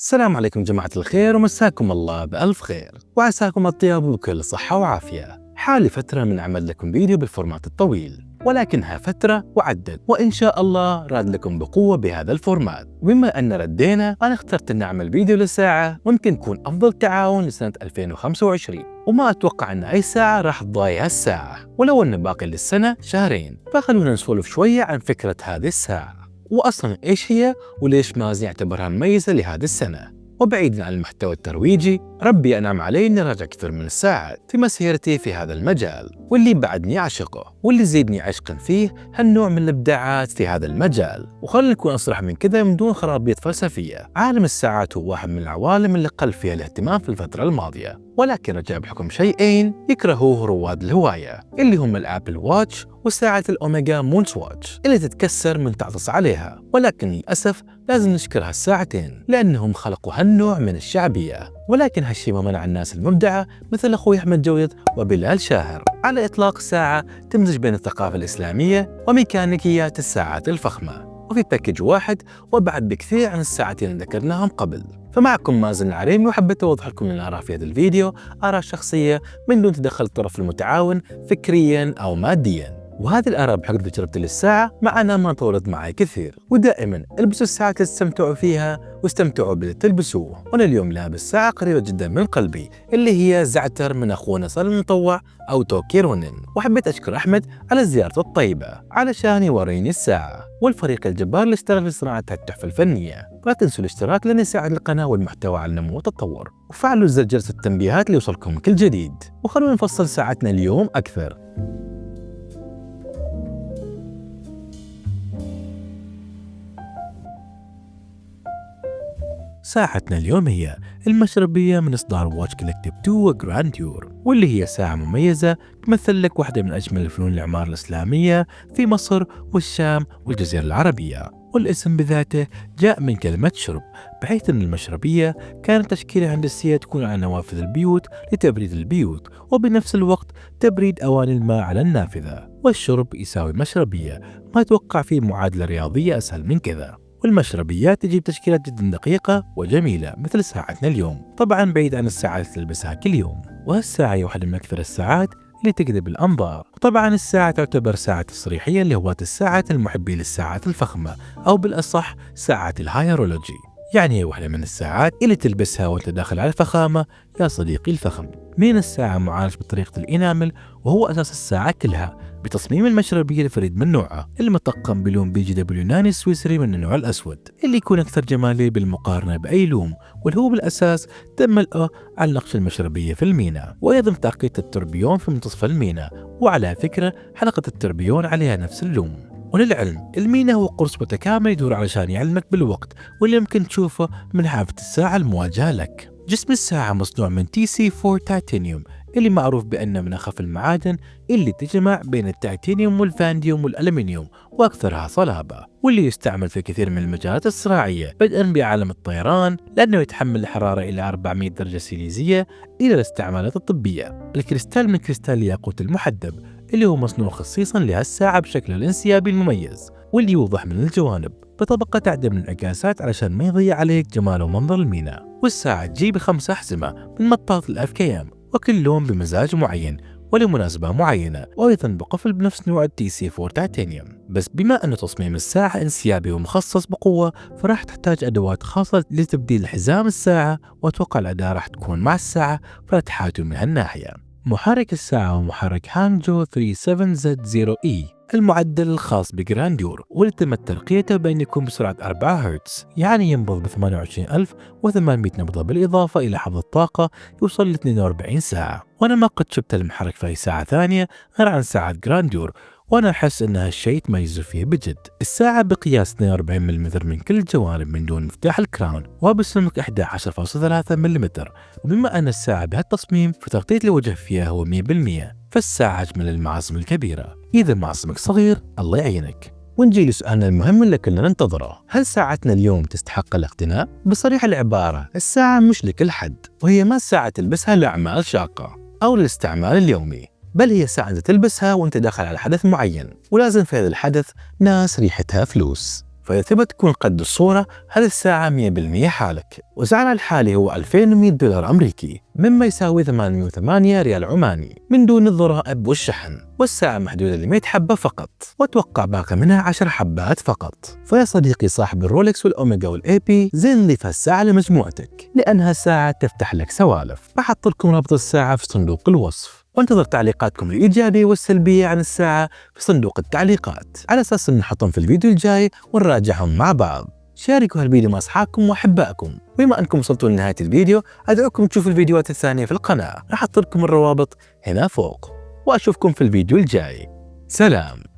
السلام عليكم جماعة الخير ومساكم الله بألف خير وعساكم الطيب بكل صحة وعافية. حالي فترة من عمل لكم فيديو بالفورمات الطويل، ولكنها فترة وعدت، وإن شاء الله راد لكم بقوة بهذا الفورمات. وبما أن ردينا أنا اخترت أن أعمل فيديو لساعة ممكن يكون أفضل تعاون لسنة 2025، وما أتوقع أن أي ساعة راح تضايع الساعة، ولو أن باقي للسنة شهرين. فخلونا نسولف شوية عن فكرة هذه الساعة، وأصلاً إيش هي وليش مازن يعتبرها مميزة لهذه السنة. وبعيداً عن المحتوى الترويجي، ربي أنعم علي إني راجع كثير من الساعات في مسيرتي في هذا المجال، واللي بعدني أعشقه واللي يزيدني عشقاً فيه هالنوع من الإبداعات في هذا المجال. وخلنا نكون أصرح من كذا من دون خرابيط فلسفية، عالم الساعات هو واحد من العوالم اللي قل فيها الاهتمام في الفترة الماضية، ولكن رجع بحكم شيئين يكرهوه رواد الهواية، اللي هم الآبل واتش وساعة الأوميجا مونس واتش اللي تتكسر من تعطس عليها. ولكن للأسف لازم نشكر هالساعتين لأنهم خلقوا هالنوع من الشعبية، ولكن هالشي ما منع الناس المبدعة مثل أخوي أحمد جويد وبلال شاهر على إطلاق ساعة تمزج بين الثقافة الإسلامية وميكانيكيات الساعات الفخمة، وفي باكج واحد وبعد بكثير عن الساعتين اللي ذكرناهم قبل. فمعكم مازن العريمي، وحبيت أوضح لكم الآراء في هذا الفيديو آراء شخصية من دون تدخل الطرف المتعاون فكريا أو ماديا. وهذه الآراء بحق تجربتي للساعة مع أنها ما طولت معي كثير. ودائما البسوا الساعة اللي تستمتعوا فيها واستمتعوا باللي تلبسوه. وأنا اليوم لابس ساعة قريبة جدا من قلبي اللي هي زعتر من أخونا صالح المطوع أو توكي رونن. وحبيت أشكر أحمد على زيارته الطيبة علشان يوريني الساعة، والفريق الجبار اللي اشتغل في صناعة التحفة الفنية. لا تنسوا الاشتراك لأن يساعد القناة والمحتوى على النمو والتطور، وفعلوا زر جرس التنبيهات ليوصلكم كل جديد. وخلونا نفصل ساعتنا اليوم أكثر. ساعتنا اليوم هي المشربية من إصدار واتش كولكتيف 2 وجرانديور، واللي هي ساعة مميزة تمثل لك واحدة من أجمل الفنون العمار الإسلامية في مصر والشام والجزيرة العربية. والاسم بذاته جاء من كلمة شرب، بحيث أن المشربية كانت تشكيلة هندسية تكون على نوافذ البيوت لتبريد البيوت، وبنفس الوقت تبريد أواني الماء على النافذة. والشرب يساوي مشربية، ما أتوقع فيه معادلة رياضية أسهل من كذا. والمشربيات تجيب تشكيلات جدا دقيقة وجميلة مثل ساعتنا اليوم، طبعا بعيد عن الساعات اللي تلبسها كل يوم. وهالساعة هي واحدة من أكثر الساعات اللي تجذب الأنظار. طبعا الساعة تعتبر ساعة تصريحية لهواة الساعات المحبين للساعات الفخمة، أو بالأصح ساعة الهايرولوجي. يعني هي واحدة من الساعات اللي تلبسها وانت داخل على الفخامة يا صديقي الفخم. من الساعة معالج بطريقة الإنامل، وهو أساس الساعة كلها، بتصميم المشربية الفريد من نوعه المطقم بلون BGW9 السويسري من النوع الأسود، اللي يكون أكثر جمالية بالمقارنة بأي لون، واللي هو بالأساس تم ملئه على نقش المشربية في المينا، وأيضا تعقيد التوربيون في منتصف المينا. وعلى فكرة حلقة التوربيون عليها نفس اللون. وللعلم المينا هو قرص متكامل يدور علشان يعلمك بالوقت، واللي يمكن تشوفه من حافة الساعة المواجهة لك. جسم الساعة مصنوع من TC4 تيتانيوم، اللي معروف بأنه من أخف المعادن اللي تجمع بين التيتانيوم والفانديوم والألمنيوم، وأكثرها صلابة، واللي يستعمل في كثير من المجالات الصناعية بدءا بعالم الطيران لأنه يتحمل الحرارة إلى 400 درجة سيليزية، إلى الاستعمالات الطبية. الكريستال من كريستال الياقوت المحدب اللي هو مصنوع خصيصا لهالساعة بشكل الانسيابي المميز، واللي يوضح من الجوانب بطبقة تعدم من الانعكاسات علشان ما يضيع عليك جمال ومنظر المينا. والساعة تجيب 5 أحزمة من مطاط الFKM، وكل لون بمزاج معين ولمناسبة معينة، وأيضا بقفل بنفس نوع TC4 تيتانيوم. بس بما أن تصميم الساعة انسيابي ومخصص بقوة، فراح تحتاج أدوات خاصة لتبديل حزام الساعة، وأتوقع الأداة راح تكون مع الساعة فلا تحاتوا من هالناحية. محرك الساعة هو محرك هانجو 37Z0E المعدل الخاص بجرانديور، واللي تم ترقيته بأن يكون بسرعة 4 هرتز، يعني ينبض ب 28800 نبضة، بالإضافة إلى حفظ الطاقة يوصل ل 42 ساعة. وأنا ما قد شفت المحرك في أي ساعة ثانية غير عن ساعة جرانديور، وأنا أحس أن هالشيء تميزوا فيه بجد. الساعة بقياس 42 ملم من كل الجوانب من دون مفتاح الكراون، وبسمك 11.3 ملم. وبما أن الساعة بهالتصميم فتغطية الوجه فيها هو 100%، فالساعة أجمل المعاصم الكبيرة. إذا معصمك صغير الله يعينك. ونجي لسؤالنا المهم اللي كلنا ننتظره، هل ساعتنا اليوم تستحق الاقتناء؟ بصريح العبارة الساعة مش لكل حد، وهي ما ساعة تلبسها لأعمال شاقة أو للاستعمال اليومي، بل هي ساعة تلبسها وانت داخل على حدث معين، ولازم في هذا الحدث ناس ريحتها فلوس. فإذا تبى تكون قد الصورة هذه الساعة 100% حالك. وسعرها الحالي هو 2100 دولار أمريكي، مما يساوي 808 ريال عماني من دون الضرائب والشحن. والساعة محدودة ل 100 حبة فقط، واتوقع باقي منها 10 حبات فقط. فيا صديقي صاحب الرولكس والأوميجا والأي بي، زين ضيف هالساعة لمجموعتك، لأنها ساعة تفتح لك سوالف. بحط لكم رابط الساعة في صندوق الوصف، وانتظر تعليقاتكم الإيجابية والسلبية عن الساعة في صندوق التعليقات، على أساس أن نحطهم في الفيديو الجاي ونراجعهم مع بعض. شاركوا هالفيديو مع أصحابكم وأحبائكم. وبما أنكم وصلتوا لنهاية الفيديو، أدعوكم تشوفوا الفيديوهات الثانية في القناة، راح أحط لكم الروابط هنا فوق، وأشوفكم في الفيديو الجاي. سلام.